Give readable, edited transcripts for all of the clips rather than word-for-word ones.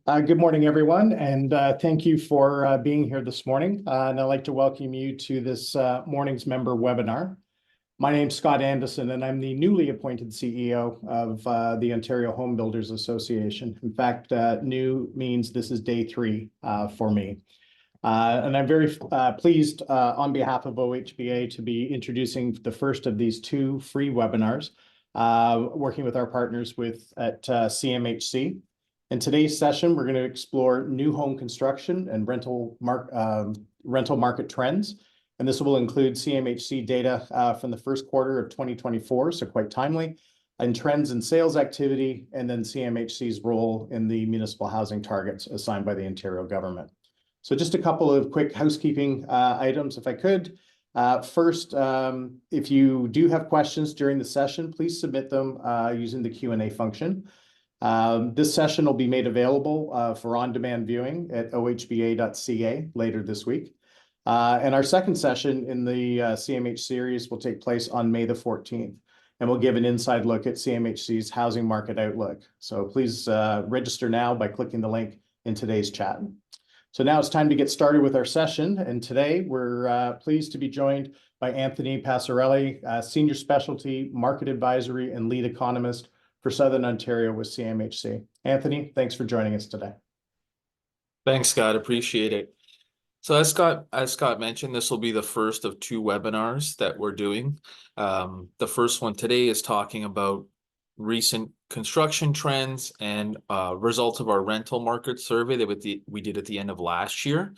Good morning, everyone, and thank you for being here this morning. And I'd like to welcome you to this morning's member webinar. My name's Scott Anderson, and I'm the newly appointed CEO of the Ontario Home Builders Association. In fact, new means this is day 3 for me. And I'm very pleased on behalf of OHBA to be introducing the first of these 2 free webinars, working with our partners at CMHC. In today's session, we're going to explore new home construction and rental market trends. And this will include CMHC data from the first quarter of 2024, so quite timely, and trends in sales activity, and then CMHC's role in the municipal housing targets assigned by the Ontario government. So just a couple of quick housekeeping items, if I could. First, if you do have questions during the session, please submit them using the Q&A function. This session will be made available for on-demand viewing at ohba.ca later this week. And our second session in the CMH series will take place on May the 14th, and we'll give an inside look at CMHC's housing market outlook. So please register now by clicking the link in today's chat. So now it's time to get started with our session, and today we're pleased to be joined by Anthony Passarelli, Senior Specialty Market Advisory and Lead Economist for Southern Ontario with CMHC. Anthony, thanks for joining us today. Thanks, Scott. Appreciate it. So as Scott mentioned, this will be the first of 2 webinars that we're doing. The first one today is talking about recent construction trends and results of our rental market survey that we did at the end of last year.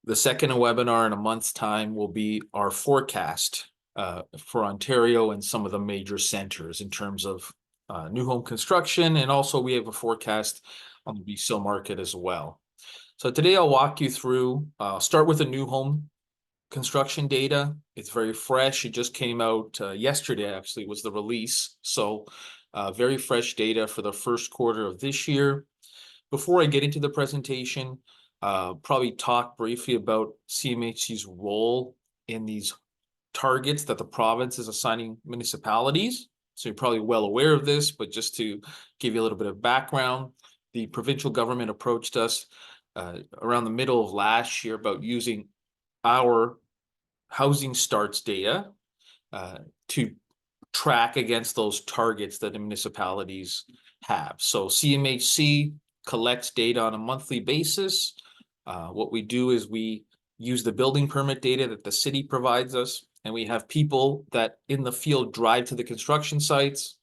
The second webinar in a month's time will be our forecast for Ontario and some of the major centers in terms of new home construction, and also we have a forecast on the resale market as well. So today I'll walk you through, start with the new home construction data. It's very fresh. It just came out yesterday, actually, was the release. So very fresh data for the first quarter of this year. Before I get into the presentation, probably talk briefly about CMHC's role in these targets that the province is assigning municipalities. So you're probably well aware of this, but just to give you a little bit of background, the provincial government approached us around the middle of last year about using our housing starts data to track against those targets that the municipalities have. So CMHC collects data on a monthly basis. What we do is we use the building permit data that the city provides us, and we have people that in the field drive to the construction sites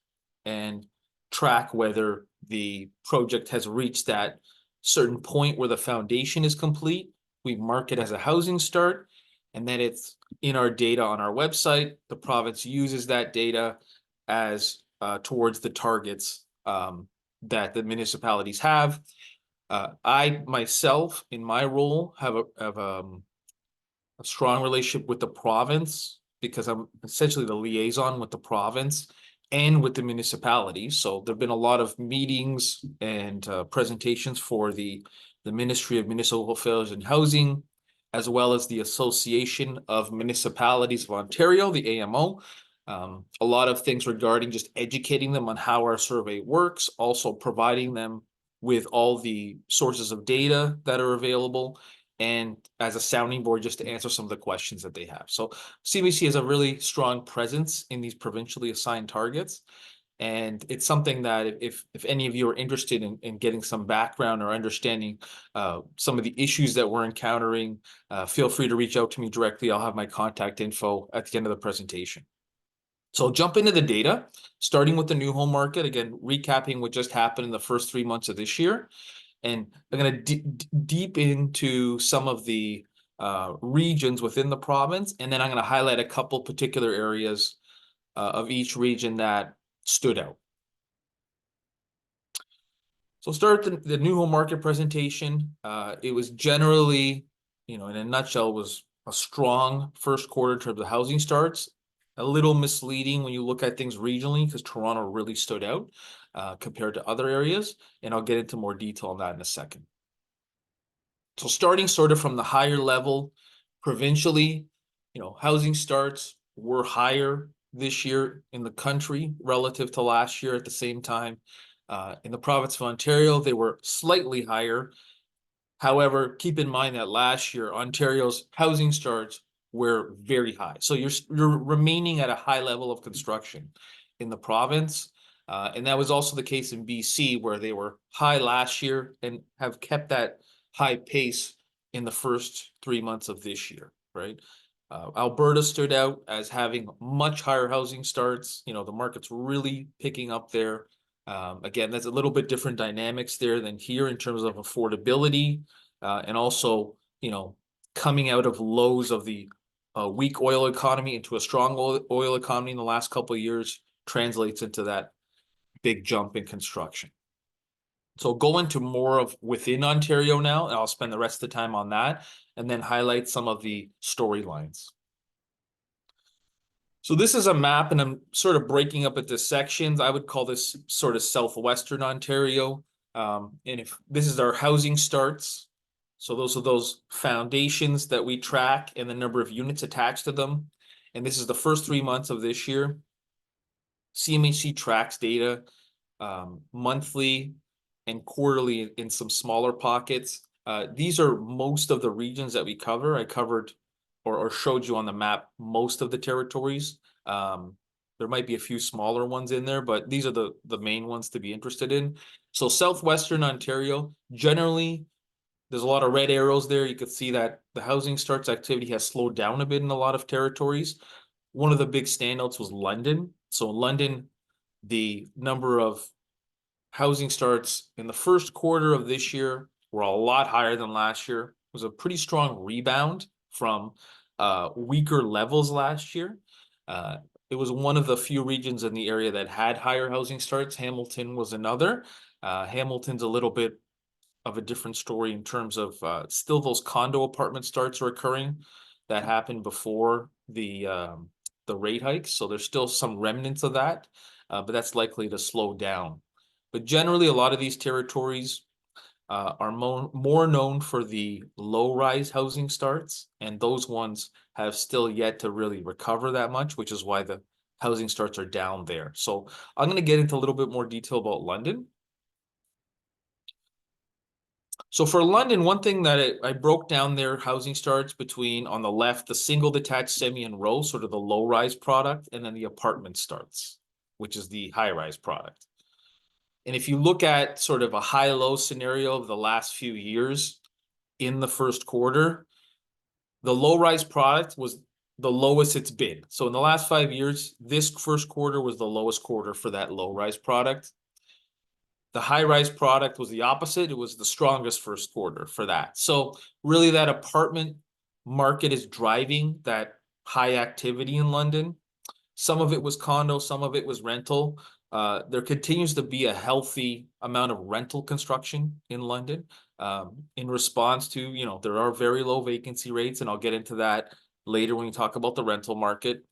and track whether the project has reached that certain point where the foundation is complete. We mark it as a housing start, and then it's in our data on our website. The province uses that data as towards the targets that the municipalities have. I myself, in my role, have a strong relationship with the province because I'm essentially the liaison with the province and with the municipalities. So there've been a lot of meetings and presentations for the Ministry of Municipal Affairs and Housing, as well as the Association of Municipalities of Ontario, the AMO. A lot of things regarding just educating them on how our survey works, also providing them with all the sources of data that are available, and as a sounding board just to answer some of the questions that they have. So CMHC has a really strong presence in these provincially assigned targets. And it's something that if any of you are interested in getting some background or understanding some of the issues that we're encountering, feel free to reach out to me directly. I'll have my contact info at the end of the presentation. So I'll jump into the data, starting with the new home market, again, recapping what just happened in the first 3 months of this year. And I'm going to deep into some of the regions within the province, and then I'm going to highlight a couple particular areas of each region that stood out. So start the new home market presentation. It was generally, in a nutshell, was a strong first quarter in terms of housing starts. A little misleading when you look at things regionally because Toronto really stood out compared to other areas, and I'll get into more detail on that in a second. So starting sort of from the higher level, provincially, housing starts were higher this year in the country relative to last year at the same time. In the province of Ontario, they were slightly higher. However, keep in mind that last year, Ontario's housing starts were very high. So you're remaining at a high level of construction in the province. And that was also the case in BC, where they were high last year and have kept that high pace in the first 3 months of this year, right? Alberta stood out as having much higher housing starts. You know, the market's really picking up there. Again, that's a little bit different dynamics there than here in terms of affordability, and also, you know, coming out of lows of the weak oil economy into a strong oil economy in the last couple of years translates into that big jump in construction. So go into more of within Ontario now, and I'll spend the rest of the time on that, and then highlight some of the storylines. So this is a map, and I'm sort of breaking up into sections. I would call this sort of southwestern Ontario. And if this is our housing starts, so those are those foundations that we track and the number of units attached to them. And this is the first 3 months of this year. CMHC tracks data monthly and quarterly in some smaller pockets. These are most of the regions that we cover. I covered or showed you on the map most of the territories. There might be a few smaller ones in there, but these are the main ones to be interested in. So southwestern Ontario, generally, there's a lot of red arrows there. You could see that the housing starts activity has slowed down a bit in a lot of territories. One of the big standouts was London. So London, the number of housing starts in the first quarter of this year were a lot higher than last year. It was a pretty strong rebound from weaker levels last year. It was one of the few regions in the area that had higher housing starts. Hamilton was another. Hamilton's a little bit of a different story in terms of still those condo apartment starts are occurring that happened before the rate hikes. So there's still some remnants of that, but that's likely to slow down. But generally, a lot of these territories are more known for the low-rise housing starts, and those ones have still yet to really recover that much, which is why the housing starts are down there. So I'm going to get into a little bit more detail about London. So for London, one thing that I broke down their housing starts between, on the left, the single detached semi and row, sort of the low-rise product, and then the apartment starts, which is the high-rise product. And if you look at sort of a high-low scenario of the last few years in the first quarter, the low-rise product was the lowest it's been. So in the last 5 years, this first quarter was the lowest quarter for that low-rise product. The high-rise product was the opposite. It was the strongest first quarter for that. So really that apartment market is driving that high activity in London. Some of it was condo, some of it was rental. There continues to be a healthy amount of rental construction in London in response to, you know, there are very low vacancy rates, and I'll get into that later when we talk about the rental market.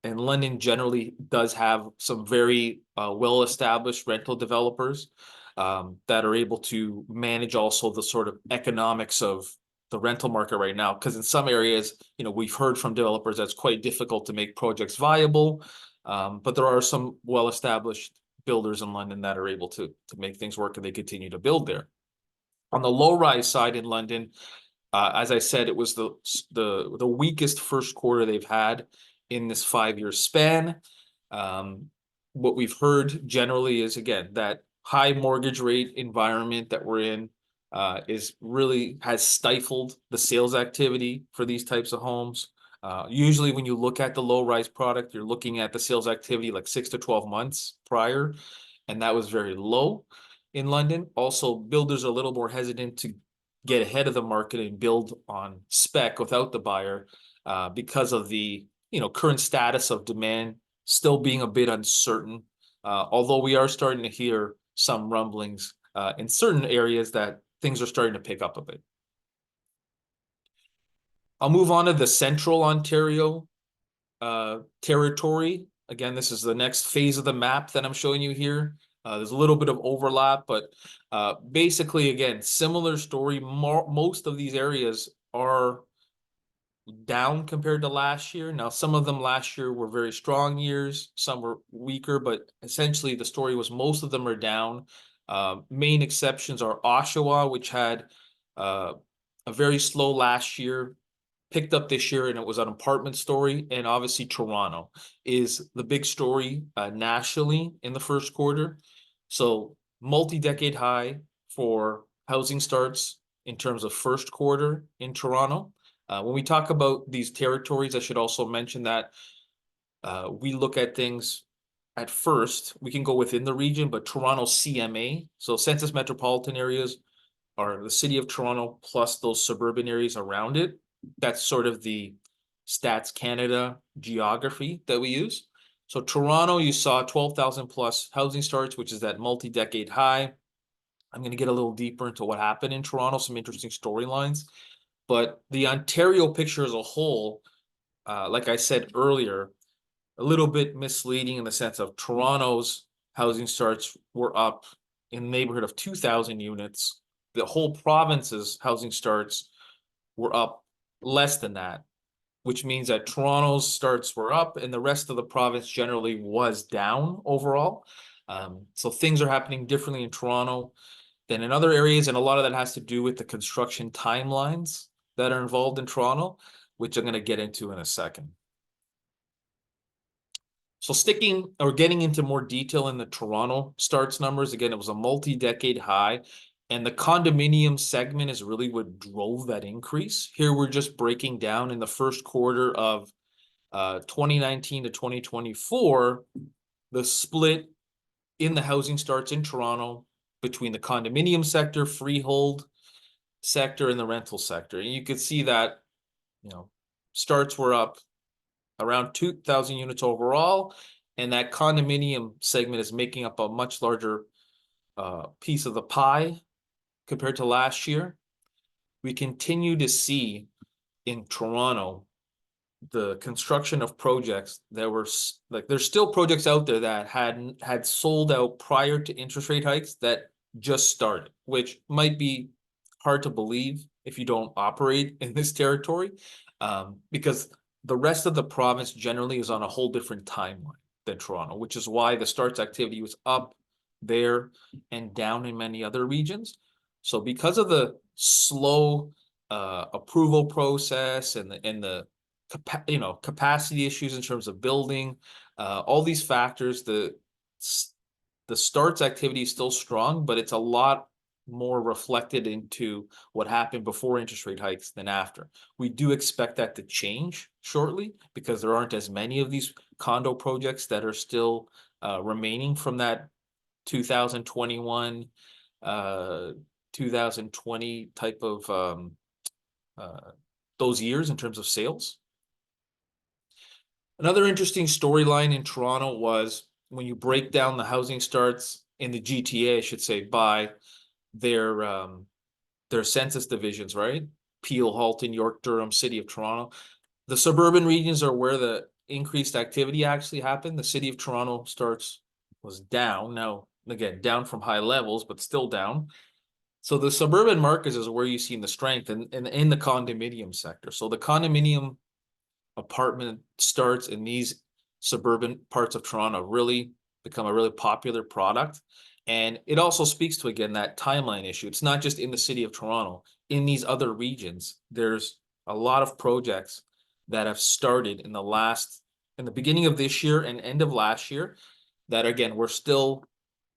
And London generally does have some very well-established rental developers that are able to manage also the sort of economics of the rental market right now. Because in some areas, you know, we've heard from developers that's quite difficult to make projects viable. But there are some well-established builders in London that are able to make things work, and they continue to build there. On the low-rise side in London, as I said, it was the weakest first quarter they've had in this 5-year span. What we've heard generally is, again, that high mortgage rate environment that we're in has stifled the sales activity for these types of homes. Usually when you look at the low-rise product, you're looking at the sales activity like 6 to 12 months prior, and that was very low in London. Also, builders are a little more hesitant to get ahead of the market and build on spec without the buyer because of the current status of demand still being a bit uncertain. Although we are starting to hear some rumblings in certain areas that things are starting to pick up a bit. I'll move on to the central Ontario territory. Again, this is the next phase of the map that I'm showing you here. There's a little bit of overlap, but basically, again, similar story. Most of these areas are down compared to last year. Now, some of them last year were very strong years, some were weaker, but essentially the story was most of them are down. Main exceptions are Oshawa, which had a very slow last year, picked up this year, and it was an apartment story. And obviously Toronto is the big story nationally in the first quarter. So multi-decade high for housing starts in terms of first quarter in Toronto. When we talk about these territories, I should also mention that we look at things at first. We can go within the region, but Toronto CMA, so census metropolitan areas, are the city of Toronto plus those suburban areas around it. That's sort of the Stats Canada geography that we use. So Toronto, you saw 12,000 plus housing starts, which is that multi-decade high. I'm going to get a little deeper into what happened in Toronto, some interesting storylines. But the Ontario picture as a whole, like I said earlier, a little bit misleading in the sense of Toronto's housing starts were up in the neighborhood of 2,000 units. The whole province's housing starts were up less than that, which means that Toronto's starts were up and the rest of the province generally was down overall. So things are happening differently in Toronto than in other areas, and a lot of that has to do with the construction timelines that are involved in Toronto, which I'm going to get into in a second. So sticking or getting into more detail in the Toronto starts numbers, again, it was a multi-decade high, and the condominium segment is really what drove that increase. Here we're just breaking down in the first quarter of 2019 to 2024, the split in the housing starts in Toronto between the condominium sector, freehold sector, and the rental sector. And you could see that, starts were up around 2,000 units overall, and that condominium segment is making up a much larger piece of the pie compared to last year. We continue to see in Toronto the construction of projects that were like, there's still projects out there that had sold out prior to interest rate hikes that just started, which might be hard to believe if you don't operate in this territory, because the rest of the province generally is on a whole different timeline than Toronto, which is why the starts activity was up there and down in many other regions. So because of the slow approval process and the capacity issues in terms of building, all these factors, the starts activity is still strong, but it's a lot more reflected into what happened before interest rate hikes than after. We do expect that to change shortly because there aren't as many of these condo projects that are still remaining from that 2021, 2020 type of those years in terms of sales. Another interesting storyline in Toronto was when you break down the housing starts in the GTA, I should say, by their census divisions, right? Peel, Halton, York, Durham, City of Toronto. The suburban regions are where the increased activity actually happened. The City of Toronto starts was down. Now, again, down from high levels, but still down. So the suburban markets is where you see the strength in the condominium sector. So the condominium apartment starts in these suburban parts of Toronto really become a really popular product. And it also speaks to, again, that timeline issue. It's not just in the city of Toronto. In these other regions, there's a lot of projects that have started in the beginning of this year and end of last year that, again, were still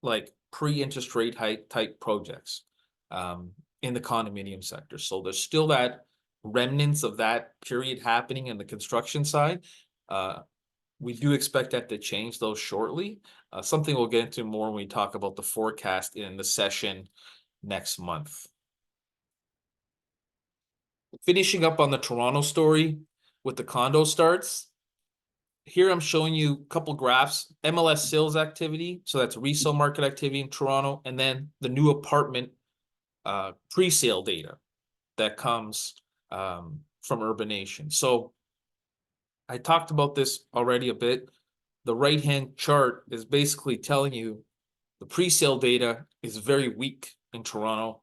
like pre-interest rate hike type projects in the condominium sector. So there's still that remnants of that period happening in the construction side. We do expect that to change those shortly. Something we'll get into more when we talk about the forecast in the session next month. Finishing up on the Toronto story with the condo starts. Here I'm showing you a couple graphs, MLS sales activity. So that's resale market activity in Toronto, and then the new apartment pre-sale data that comes from Urbanation. So I talked about this already a bit. The right-hand chart is basically telling you the pre-sale data is very weak in Toronto.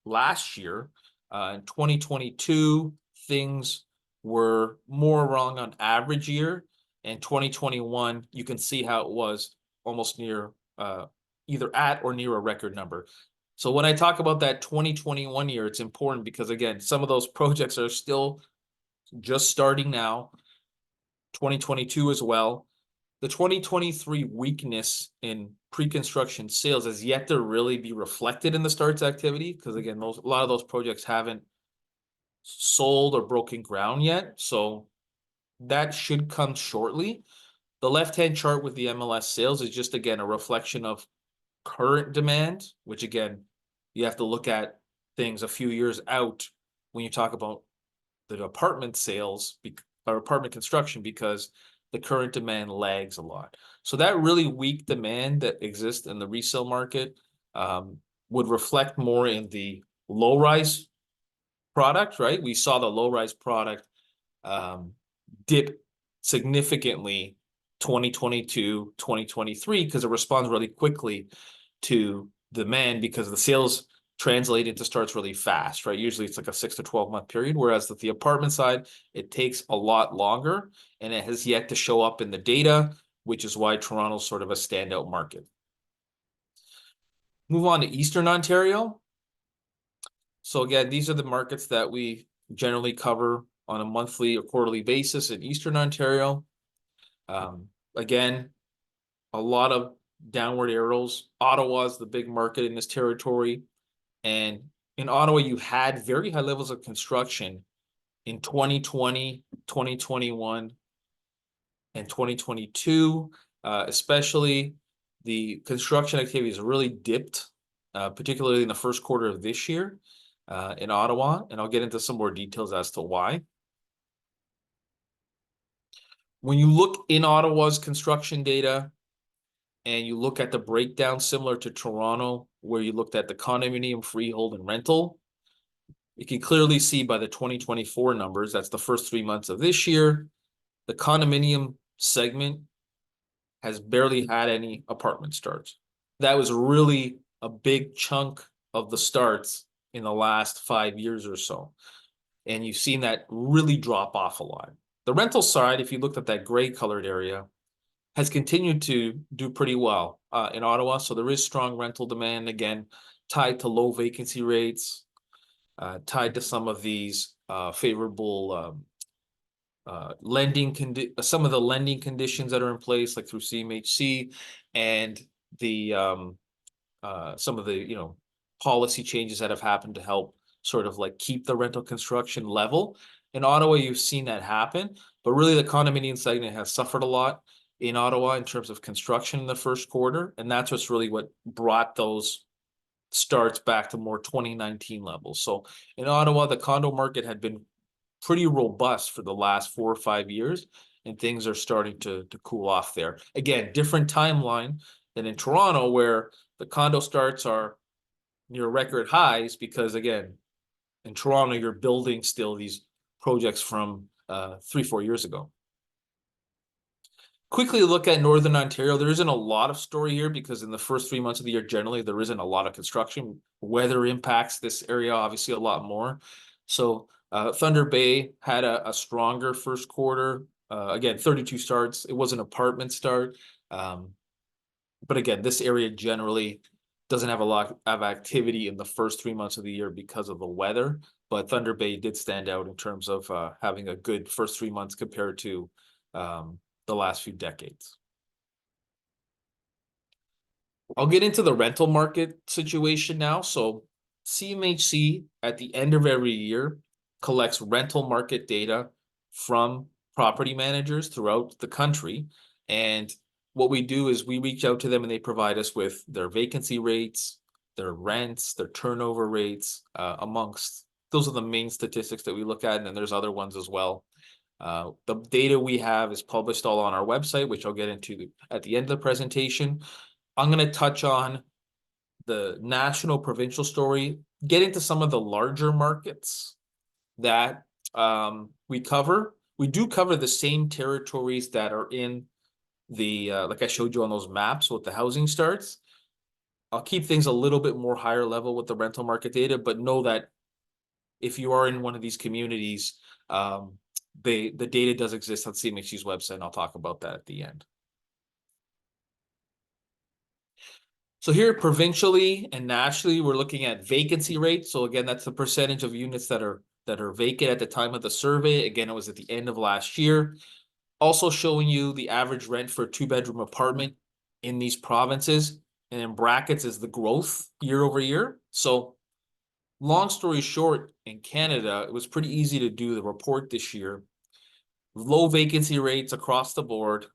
Last year, in 2022, things were more wrong on average year. And 2021, you can see how it was almost near either at or near a record number. So when I talk about that 2021 year, it's important because, again, some of those projects are still just starting now. 2022 as well. The 2023 weakness in pre-construction sales has yet to really be reflected in the starts activity because, again, a lot of those projects haven't sold or broken ground yet. So that should come shortly. The left-hand chart with the MLS sales is just, again, a reflection of current demand, which, again, you have to look at things a few years out when you talk about the apartment sales or apartment construction, because the current demand lags a lot. So that really weak demand that exists in the resale market would reflect more in the low-rise product, right? We saw the low-rise product dip significantly 2022, 2023, because it responds really quickly to demand because the sales translate into starts really fast, right? Usually it's like a 6 to 12 month period, whereas with the apartment side, it takes a lot longer and it has yet to show up in the data, which is why Toronto's sort of a standout market. Move on to Eastern Ontario. So again, these are the markets that we generally cover on a monthly or quarterly basis in Eastern Ontario. Again, a lot of downward arrows. Ottawa is the big market in this territory. And in Ottawa, you had very high levels of construction in 2020, 2021, and 2022. Especially the construction activity has really dipped, particularly in the first quarter of this year in Ottawa. And I'll get into some more details as to why. When you look in Ottawa's construction data and you look at the breakdown similar to Toronto, where you looked at the condominium, freehold, and rental, you can clearly see by the 2024 numbers, that's the first 3 months of this year, the condominium segment has barely had any apartment starts. That was really a big chunk of the starts in the last 5 years or so. And you've seen that really drop off a lot. The rental side, if you looked at that gray colored area, has continued to do pretty well in Ottawa. So there is strong rental demand, again, tied to low vacancy rates, tied to some of these favorable some of the lending conditions that are in place, like through CMHC, and the some of the policy changes that have happened to help sort of like keep the rental construction level. In Ottawa, you've seen that happen, but really the condominium segment has suffered a lot in Ottawa in terms of construction in the first quarter, and that's what's really what brought those starts back to more 2019 levels. So in Ottawa, the condo market had been pretty robust for the last 4 or 5 years, and things are starting to cool off there. Again, different timeline than in Toronto, where the condo starts are near record highs, because again, in Toronto, you're building still these projects from 3-4 years ago. Quickly look at Northern Ontario. There isn't a lot of story here because in the first 3 months of the year, generally, there isn't a lot of construction. Weather impacts this area obviously a lot more. So Thunder Bay had a stronger first quarter. Again, 32 starts. It was an apartment start. But again, this area generally doesn't have a lot of activity in the first 3 months of the year because of the weather. But Thunder Bay did stand out in terms of having a good first 3 months compared to the last few decades. I'll get into the rental market situation now. So CMHC at the end of every year collects rental market data from property managers throughout the country. And what we do is we reach out to them and they provide us with their vacancy rates, their rents, their turnover rates, those are the main statistics that we look at. And then there's other ones as well. The data we have is published all on our website, which I'll get into at the end of the presentation. I'm going to touch on the national provincial story, get into some of the larger markets that we cover. We do cover the same territories that are in the, like I showed you on those maps with the housing starts. I'll keep things a little bit more higher level with the rental market data, but know that if you are in one of these communities, the data does exist on CMHC's website, and I'll talk about that at the end. So here, provincially and nationally, we're looking at vacancy rate. So again, that's the percentage of units that are vacant at the time of the survey. Again, it was at the end of last year. Also showing you the average rent for a 2-bedroom apartment in these provinces. And in brackets is the growth year over year. So long story short, in Canada, it was pretty easy to do the report this year. Low vacancy rates across the board,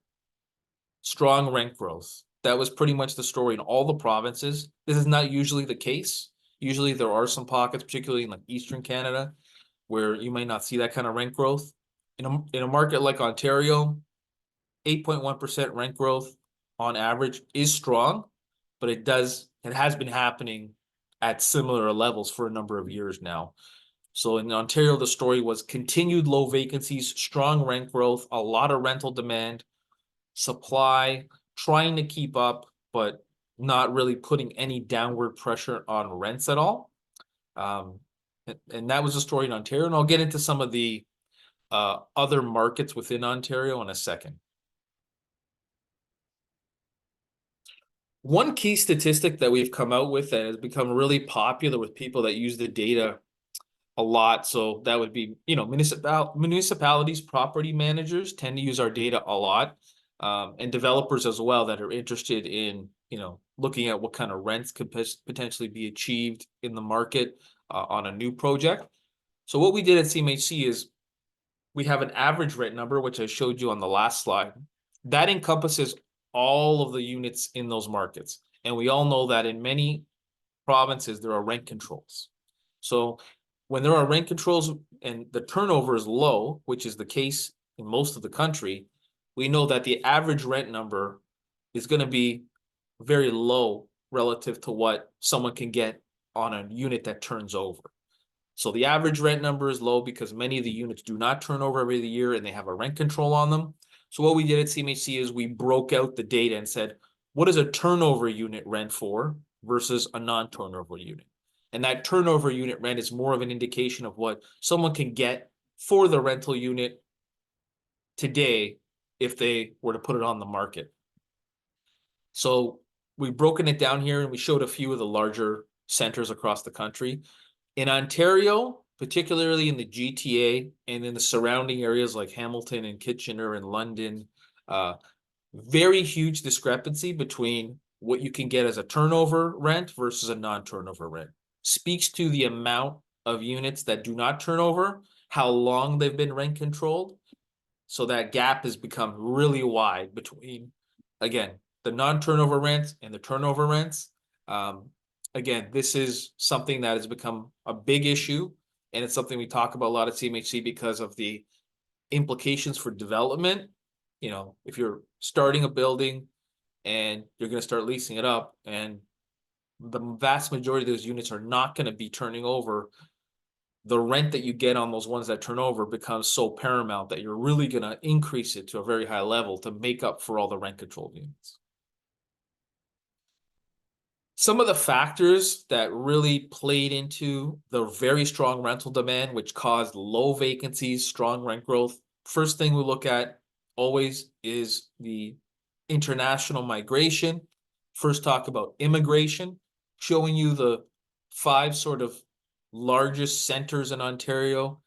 strong rent growth. That was pretty much the story in all the provinces. This is not usually the case. Usually there are some pockets, particularly in like Eastern Canada, where you might not see that kind of rent growth. In a market like Ontario, 8.1% rent growth on average is strong, but it has been happening at similar levels for a number of years now. So in Ontario, the story was continued low vacancies, strong rent growth, a lot of rental demand, supply trying to keep up, but not really putting any downward pressure on rents at all. And that was the story in Ontario. And I'll get into some of the other markets within Ontario in a second. One key statistic that we've come out with that has become really popular with people that use the data a lot. So that would be, municipalities, property managers tend to use our data a lot, and developers as well that are interested in, looking at what kind of rents could potentially be achieved in the market on a new project. So what we did at CMHC is we have an average rent number, which I showed you on the last slide. That encompasses all of the units in those markets. And we all know that in many provinces, there are rent controls. So when there are rent controls and the turnover is low, which is the case in most of the country, we know that the average rent number is going to be very low relative to what someone can get on a unit that turns over. So the average rent number is low because many of the units do not turn over every year and they have a rent control on them. So what we did at CMHC is we broke out the data and said, what is a turnover unit rent for versus a non-turnover unit? And that turnover unit rent is more of an indication of what someone can get for the rental unit today if they were to put it on the market. So we've broken it down here and we showed a few of the larger centers across the country. In Ontario, particularly in the GTA and in the surrounding areas like Hamilton and Kitchener and London, very huge discrepancy between what you can get as a turnover rent versus a non-turnover rent. Speaks to the amount of units that do not turn over, how long they've been rent controlled. So that gap has become really wide between, again, the non-turnover rents and the turnover rents. Again, this is something that has become a big issue, and it's something we talk about a lot at CMHC because of the implications for development. If you're starting a building and you're going to start leasing it up, and the vast majority of those units are not going to be turning over, the rent that you get on those ones that turn over becomes so paramount that you're really going to increase it to a very high level to make up for all the rent controlled units. Some of the factors that really played into the very strong rental demand, which caused low vacancies, strong rent growth. First thing we look at always is the international migration. First, talk about immigration, showing you the 5 sort of largest centers in Ontario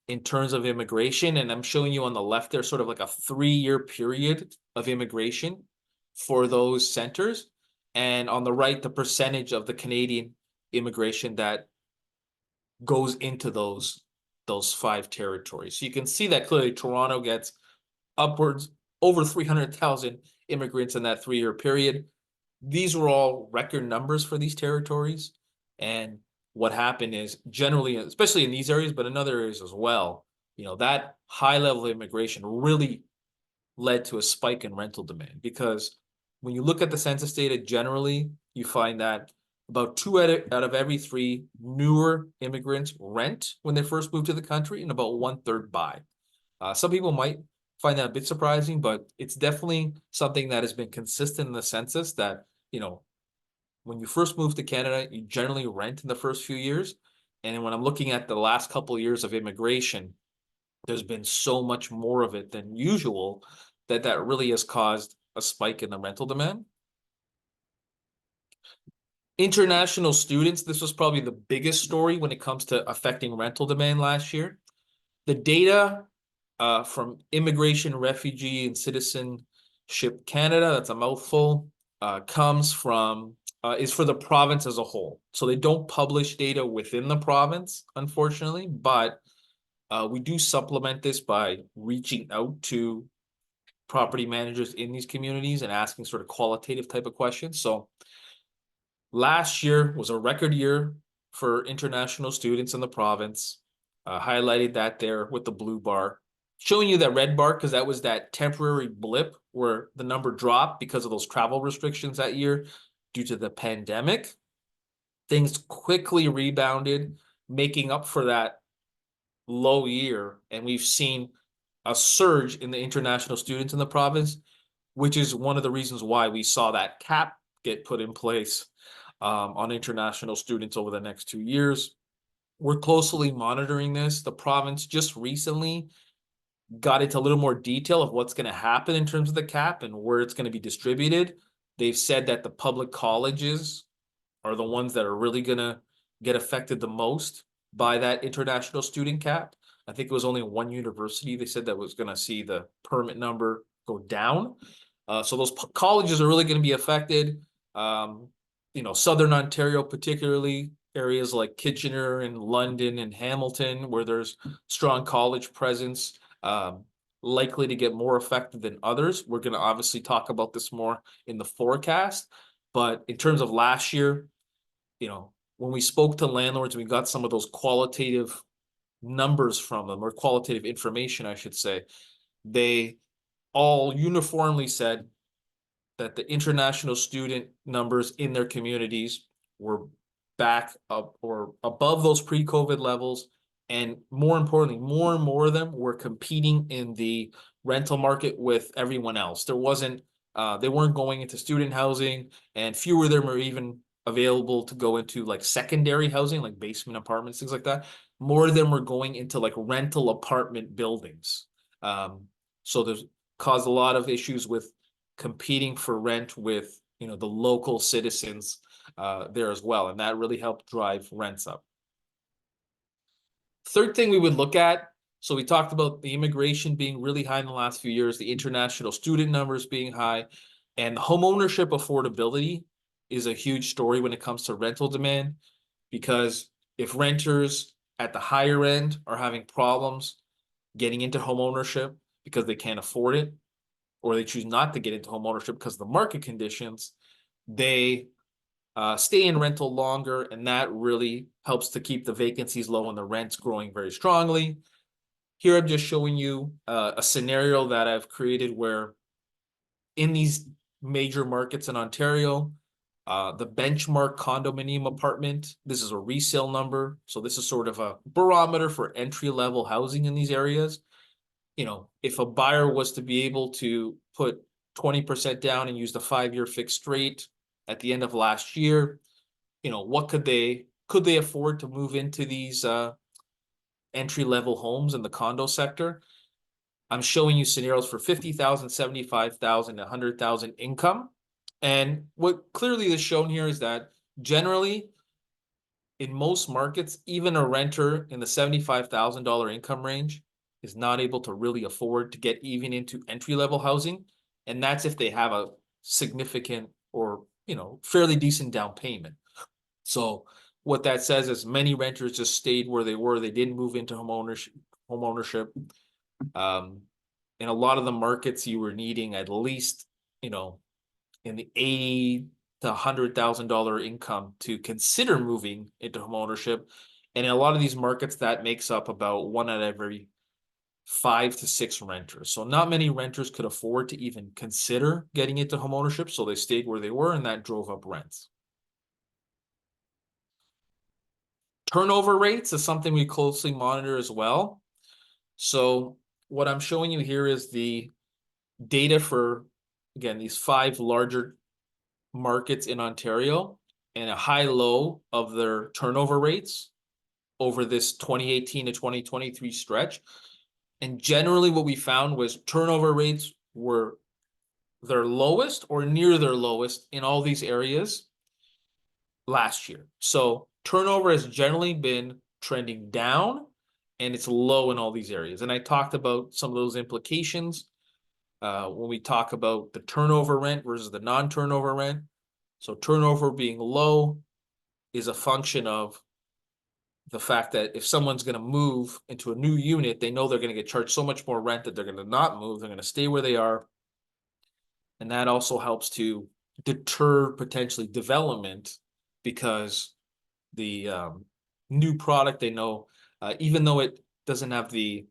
in terms of immigration. And I'm showing you on the left there sort of like a 3-year period of immigration for those centers. And on the right, the percentage of the Canadian immigration that goes into those 5 territories. So you can see that clearly Toronto gets upwards over 300,000 immigrants in that 3-year period. These were all record numbers for these territories. And what happened is generally, especially in these areas, but in other areas as well, that high level of immigration really led to a spike in rental demand, because when you look at the census data, generally, you find that about 2 out of every 3 newer immigrants rent when they first move to the country, and about 1/3 buy. Some people might find that a bit surprising, but it's definitely something that has been consistent in the census that, when you first move to Canada, you generally rent in the first few years. And when I'm looking at the last couple of years of immigration, there's been so much more of it than usual that really has caused a spike in the rental demand. International students, this was probably the biggest story when it comes to affecting rental demand last year. The data from Immigration, Refugee, and Citizenship Canada, that's a mouthful, comes from, is for the province as a whole. So they don't publish data within the province, unfortunately, but we do supplement this by reaching out to property managers in these communities and asking sort of qualitative type of questions. So last year was a record year for international students in the province. Highlighted that there with the blue bar. Showing you that red bar because that was that temporary blip where the number dropped because of those travel restrictions that year due to the pandemic. Things quickly rebounded, making up for that low year. And we've seen a surge in the international students in the province, which is one of the reasons why we saw that cap get put in place on international students over the next 2 years. We're closely monitoring this. The province just recently got into a little more detail of what's going to happen in terms of the cap and where it's going to be distributed. They've said that the public colleges are the ones that are really going to get affected the most by that international student cap. I think it was only one university they said that was going to see the permit number go down. So those colleges are really going to be affected. Southern Ontario, particularly areas like Kitchener and London and Hamilton, where there's strong college presence, likely to get more affected than others. We're going to obviously talk about this more in the forecast. But in terms of last year, when we spoke to landlords, we got some of those qualitative numbers from them, or qualitative information, I should say. They all uniformly said that the international student numbers in their communities were back up or above those pre-COVID levels. And more importantly, more and more of them were competing in the rental market with everyone else. They weren't going into student housing, and fewer of them were even available to go into like secondary housing, like basement apartments, things like that. More of them were going into like rental apartment buildings. So there's caused a lot of issues with competing for rent with the local citizens there as well, and that really helped drive rents up. Third thing we would look at, so we talked about the immigration being really high in the last few years, the international student numbers being high, and home ownership affordability is a huge story when it comes to rental demand, because if renters at the higher end are having problems getting into home ownership because they can't afford it, or they choose not to get into home ownership because of the market conditions, they stay in rental longer, and that really helps to keep the vacancies low and the rents growing very strongly. Here I'm just showing you a scenario that I've created where in these major markets in Ontario, the benchmark condominium apartment, this is a resale number. So this is sort of a barometer for entry-level housing in these areas. If a buyer was to be able to put 20% down and use the 5-year fixed rate at the end of last year, what could they afford to move into these entry-level homes in the condo sector? I'm showing you scenarios for 50,000, 75,000, 100,000 income. And what clearly is shown here is that generally in most markets, even a renter in the $75,000 income range is not able to really afford to get even into entry-level housing. And that's if they have a significant or, fairly decent down payment. So what that says is many renters just stayed where they were. They didn't move into home ownership. In a lot of the markets, you were needing at least, in the $80,000 to $100,000 income to consider moving into home ownership. And in a lot of these markets, that makes up about 1 out of every 5 to 6 renters. So not many renters could afford to even consider getting into home ownership. So they stayed where they were, and that drove up rents. Turnover rates is something we closely monitor as well. So what I'm showing you here is the data for, again, these 5 larger markets in Ontario and a high-low of their turnover rates over this 2018 to 2023 stretch. And generally what we found was turnover rates were their lowest or near their lowest in all these areas last year. So turnover has generally been trending down, and it's low in all these areas. And I talked about some of those implications when we talk about the turnover rent versus the non-turnover rent. So turnover being low is a function of the fact that if someone's going to move into a new unit, they know they're going to get charged so much more rent that they're going to not move. They're going to stay where they are. And that also helps to deter potentially development, because the new product, they know, even though it doesn't have the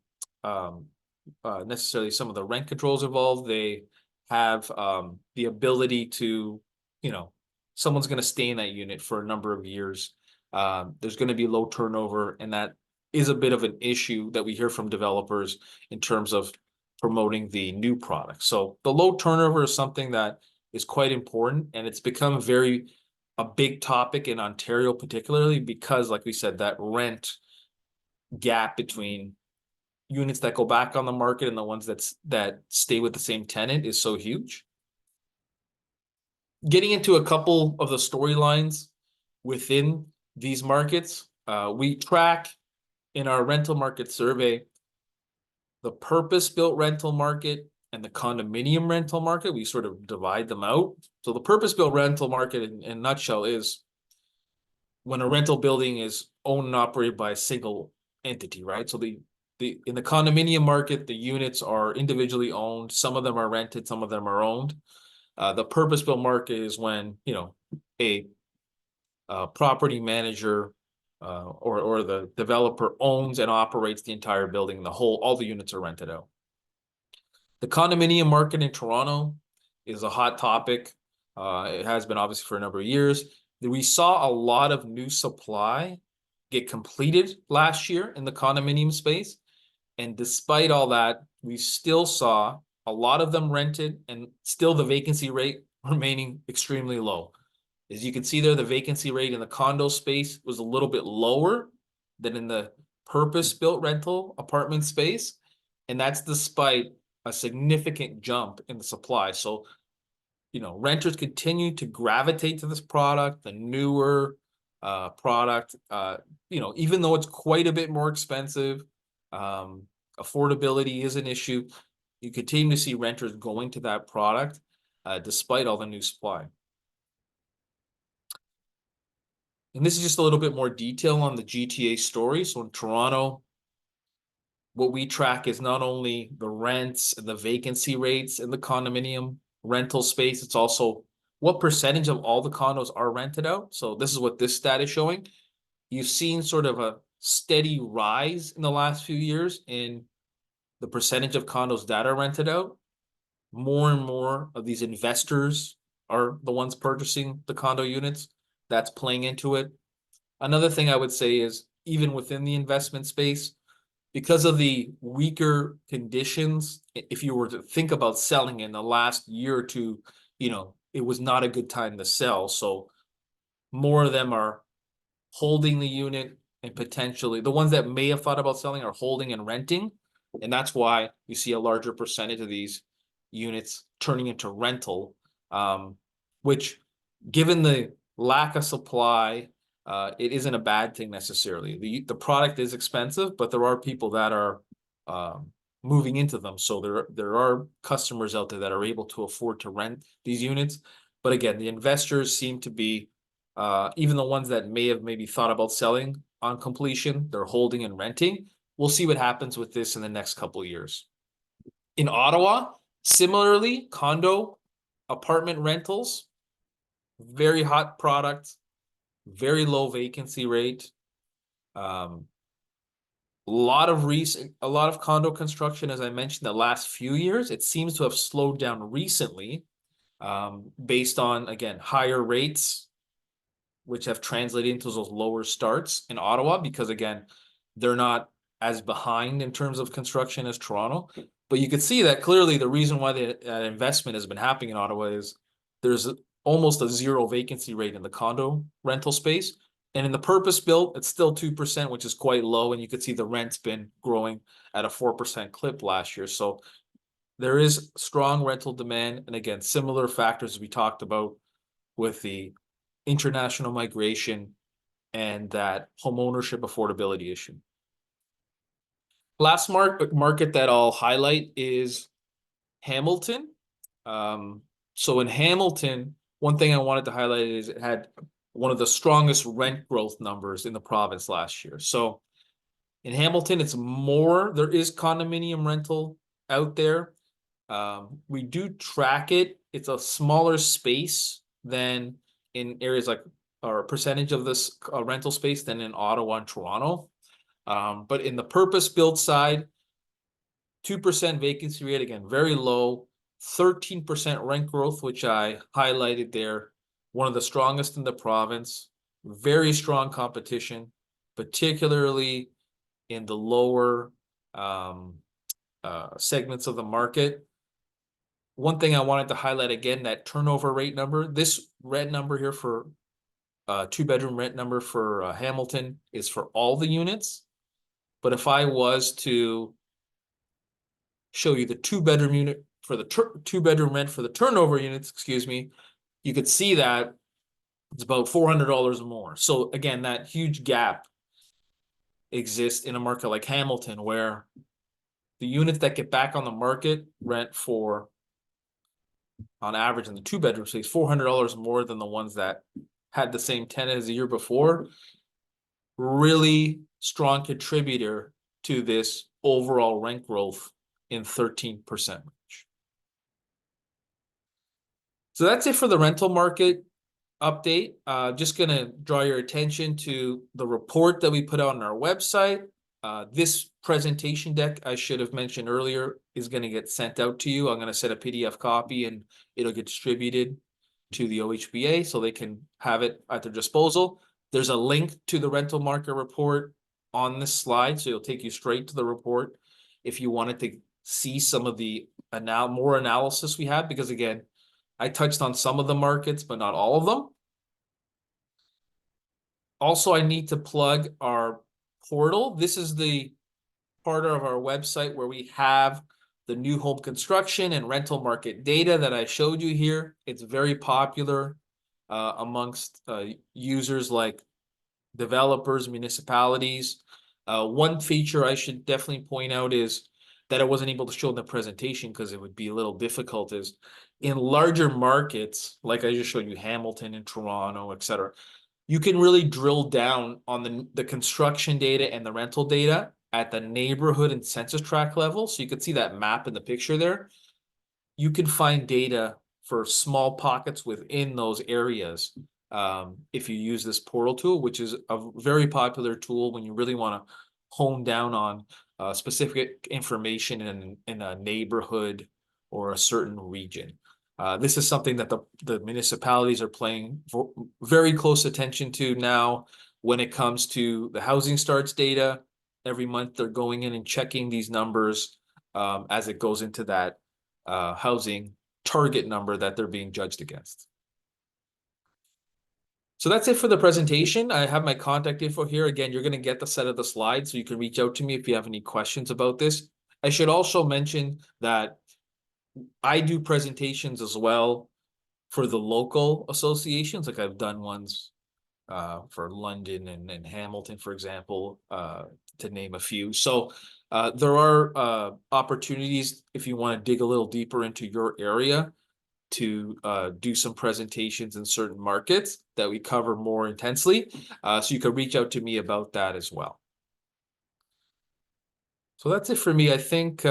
necessarily some of the rent controls involved, they have the ability to, someone's going to stay in that unit for a number of years. There's going to be low turnover, and that is a bit of an issue that we hear from developers in terms of promoting the new product. So the low turnover is something that is quite important, and it's become a big topic in Ontario, particularly because, like we said, that rent gap between units that go back on the market and the ones that stay with the same tenant is so huge. Getting into a couple of the storylines within these markets, we track in our rental market survey the purpose-built rental market and the condominium rental market. We sort of divide them out. So the purpose-built rental market in a nutshell is when a rental building is owned and operated by a single entity, right? So in the condominium market, the units are individually owned. Some of them are rented, some of them are owned. The purpose-built market is when, a property manager or the developer owns and operates the entire building. All the units are rented out. The condominium market in Toronto is a hot topic. It has been obviously for a number of years. We saw a lot of new supply get completed last year in the condominium space. And despite all that, we still saw a lot of them rented, and still the vacancy rate remaining extremely low. As you can see there, the vacancy rate in the condo space was a little bit lower than in the purpose-built rental apartment space. And that's despite a significant jump in the supply. So, renters continue to gravitate to this product, the newer product, even though it's quite a bit more expensive, affordability is an issue. You continue to see renters going to that product despite all the new supply. And this is just a little bit more detail on the GTA story. So in Toronto, what we track is not only the rents and the vacancy rates in the condominium rental space, it's also what percentage of all the condos are rented out. So this is what this stat is showing. You've seen sort of a steady rise in the last few years in the percentage of condos that are rented out. More and more of these investors are the ones purchasing the condo units. That's playing into it. Another thing I would say is, even within the investment space, because of the weaker conditions, if you were to think about selling in the last year or two, it was not a good time to sell. So more of them are holding the unit, and potentially the ones that may have thought about selling are holding and renting. And that's why you see a larger percentage of these units turning into rental, which, given the lack of supply, it isn't a bad thing necessarily. The product is expensive, but there are people that are moving into them. So there are customers out there that are able to afford to rent these units. But again, the investors seem to be, even the ones that may have maybe thought about selling on completion, they're holding and renting. We'll see what happens with this in the next couple of years. In Ottawa, similarly, condo apartment rentals, very hot product, very low vacancy rate. A lot of condo construction, as I mentioned, the last few years. It seems to have slowed down recently, based on, again, higher rates, which have translated into those lower starts in Ottawa, because again, they're not as behind in terms of construction as Toronto. But you could see that clearly the reason why that investment has been happening in Ottawa is there's almost a zero vacancy rate in the condo rental space, And in the purpose built, it's still 2%, which is quite low. And you can see the rent's been growing at a 4% clip last year. So there is strong rental demand. And again, similar factors we talked about with the international migration and that homeownership affordability issue. Last market that I'll highlight is Hamilton. So in Hamilton, one thing I wanted to highlight is it had one of the strongest rent growth numbers in the province last year. So in Hamilton, it's more, there is condominium rental out there. We do track it. It's a smaller space than in areas like, or percentage of this rental space than in Ottawa and Toronto. But in the purpose-built side, 2% vacancy rate, again, very low, 13% rent growth, which I highlighted there, one of the strongest in the province, very strong competition, particularly in the lower segments of the market. One thing I wanted to highlight again, that turnover rate number, this red number here for two-bedroom rent number for Hamilton is for all the units. But if I was to show you the two-bedroom unit for the two-bedroom rent for the turnover units, excuse me, you could see that it's about $400 more. So again, that huge gap exists in a market like Hamilton, where the units that get back on the market rent for, on average in the two-bedroom space, $400 more than the ones that had the same tenant as the year before. Really strong contributor to this overall rent growth in 13% range. So that's it for the rental market update. Just going to draw your attention to the report that we put out on our website. This presentation deck, I should have mentioned earlier, is going to get sent out to you. I'm going to set a PDF copy and it'll get distributed to the OHBA so they can have it at their disposal. There's a link to the rental market report on this slide, so it'll take you straight to the report if you wanted to see some of the more analysis we have, because again, I touched on some of the markets, but not all of them. Also, I need to plug our portal. This is the part of our website where we have the new home construction and rental market data that I showed you here. It's very popular amongst users like developers, municipalities. One feature I should definitely point out is that I wasn't able to show in the presentation because it would be a little difficult, is in larger markets, like I just showed you, Hamilton and Toronto, etc., you can really drill down on the construction data and the rental data at the neighborhood and census tract level. So you can see that map in the picture there. You can find data for small pockets within those areas if you use this portal tool, which is a very popular tool when you really want to hone down on specific information in a neighborhood or a certain region. This is something that the municipalities are paying very close attention to now when it comes to the housing starts data. Every month they're going in and checking these numbers as it goes into that housing target number that they're being judged against. So that's it for the presentation. I have my contact info here. Again, you're going to get the set of the slides, so you can reach out to me if you have any questions about this. I should also mention that I do presentations as well for the local associations. Like I've done ones for London and Hamilton, for example, to name a few. So there are opportunities if you want to dig a little deeper into your area to do some presentations in certain markets that we cover more intensely. So you can reach out to me about that as well. So that's it for me. I think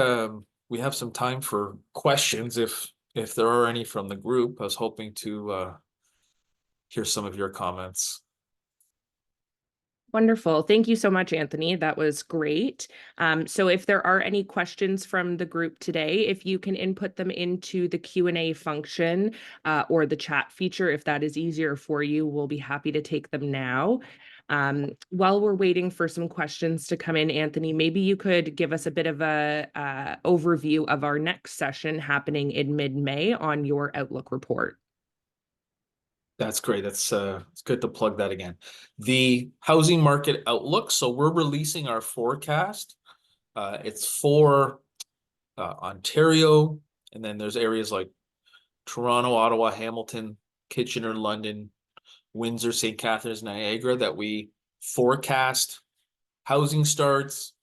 we have some time for questions if there are any from the group. I was hoping to hear some of your comments. Wonderful. Thank you so much, Anthony. That was great. So if there are any questions from the group today, if you can input them into the Q&A function or the chat feature, if that is easier for you, we'll be happy to take them now. While we're waiting for some questions to come in, Anthony, maybe you could give us a bit of a overview of our next session happening in mid-May on your Outlook report. That's great. It's good to plug that again. The housing market outlook. So we're releasing our forecast. It's for Ontario, and then there's areas like Toronto, Ottawa, Hamilton, Kitchener, London, Windsor, St. Catharines, Niagara that we forecast housing starts.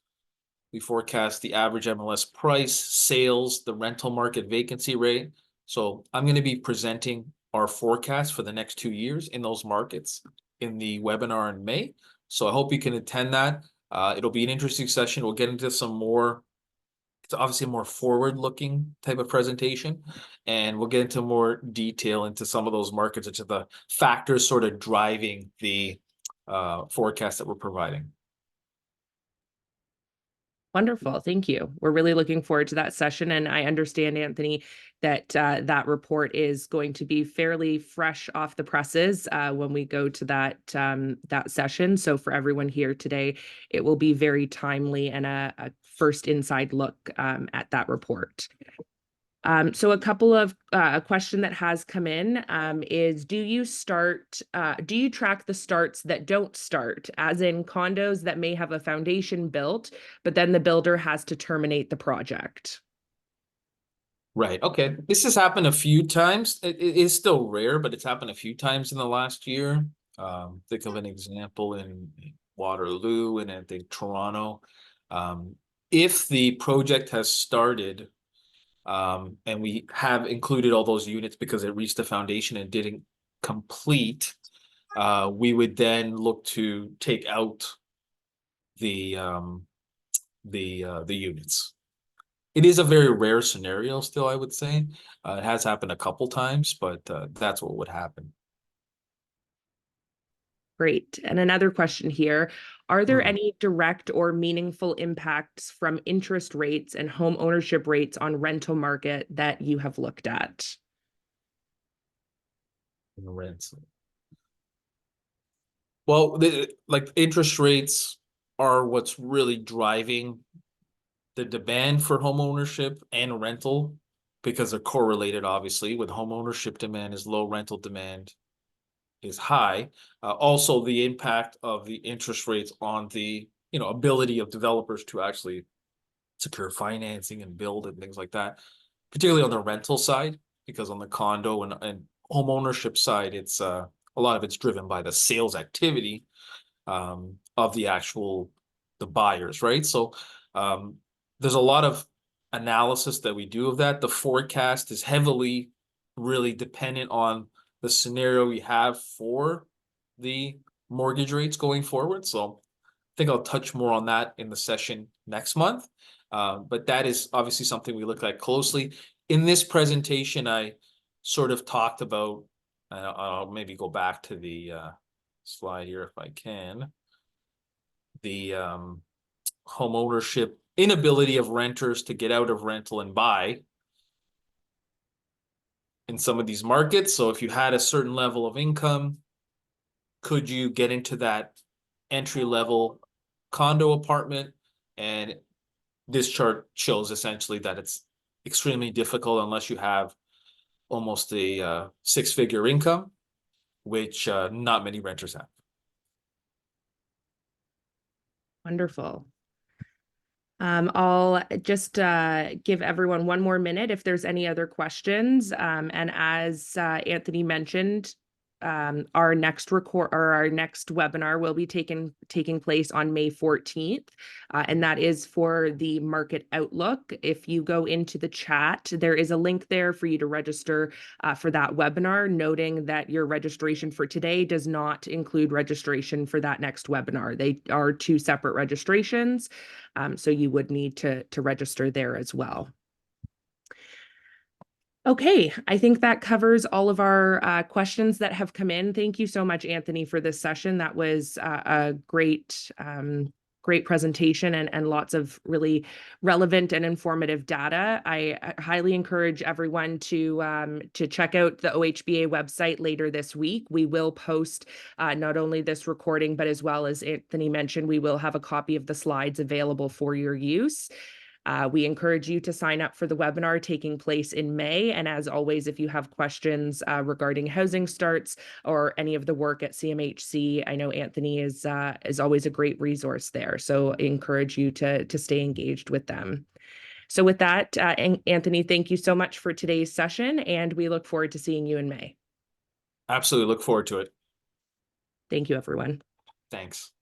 We forecast the average MLS price, sales, the rental market vacancy rate. So I'm going to be presenting our forecast for the next 2 years in those markets in the webinar in May. So I hope you can attend that. It'll be an interesting session. We'll get into some more, it's obviously a more forward-looking type of presentation, and we'll get into more detail into some of those markets, which are the factors sort of driving the forecast that we're providing. Wonderful. Thank you. We're really looking forward to that session. And I understand, Anthony, that that report is going to be fairly fresh off the presses when we go to that that session. So for everyone here today, it will be very timely and a first inside look at that report. So a couple of a question that has come in is, do you track the starts that don't start, as in condos that may have a foundation built, but then the builder has to terminate the project? Right. Okay. This has happened a few times. It is still rare, but it's happened a few times in the last year. Think of an example in Waterloo and I think Toronto. If the project has started, and we have included all those units because it reached the foundation and didn't complete, we would then look to take out the units. It is a very rare scenario still, I would say. It has happened a couple times, but that's what would happen. Great. And another question here, are there Hmm. any direct or meaningful impacts from interest rates and home ownership rates on rental market that you have looked at? Rents. Well, like interest rates are what's really driving the demand for home ownership and rental, because they're correlated, obviously. With home ownership demand is low, rental demand is high. Also, the impact of the interest rates on the ability of developers to actually secure financing and build and things like that, particularly on the rental side, because on the condo and home ownership side, it's a lot of it's driven by the sales activity of the buyers, right? So there's a lot of analysis that we do of that. The forecast is heavily really dependent on the scenario we have for the mortgage rates going forward. So I think I'll touch more on that in the session next month. But that is obviously something we look at closely. In this presentation, I sort of talked about, I'll maybe go back to the slide here if I can, the home ownership inability of renters to get out of rental and buy in some of these markets. So if you had a certain level of income, could you get into that entry-level condo apartment? And this chart shows essentially that it's extremely difficult unless you have almost a six-figure income, which not many renters have. Wonderful. I'll just give everyone one more minute if there's any other questions. And as Anthony mentioned, our next webinar will be taking place on May 14th, and that is for the market outlook. If you go into the chat, there is a link there for you to register for that webinar, noting that your registration for today does not include registration for that next webinar. They are two separate registrations, so you would need to register there as well. Okay, I think that covers all of our questions that have come in. Thank you so much, Anthony, for this session. That was a great presentation and lots of really relevant and informative data. I highly encourage everyone to check out the OHBA website later this week. We will post not only this recording, but as well as Anthony mentioned, we will have a copy of the slides available for your use. We encourage you to sign up for the webinar taking place in May. And as always, if you have questions regarding housing starts or any of the work at CMHC, I know Anthony is always a great resource there. So I encourage you to stay engaged with them. So with that, Anthony, thank you so much for today's session, and we look forward to seeing you in May. Absolutely look forward to it. Thank you, everyone. Thanks.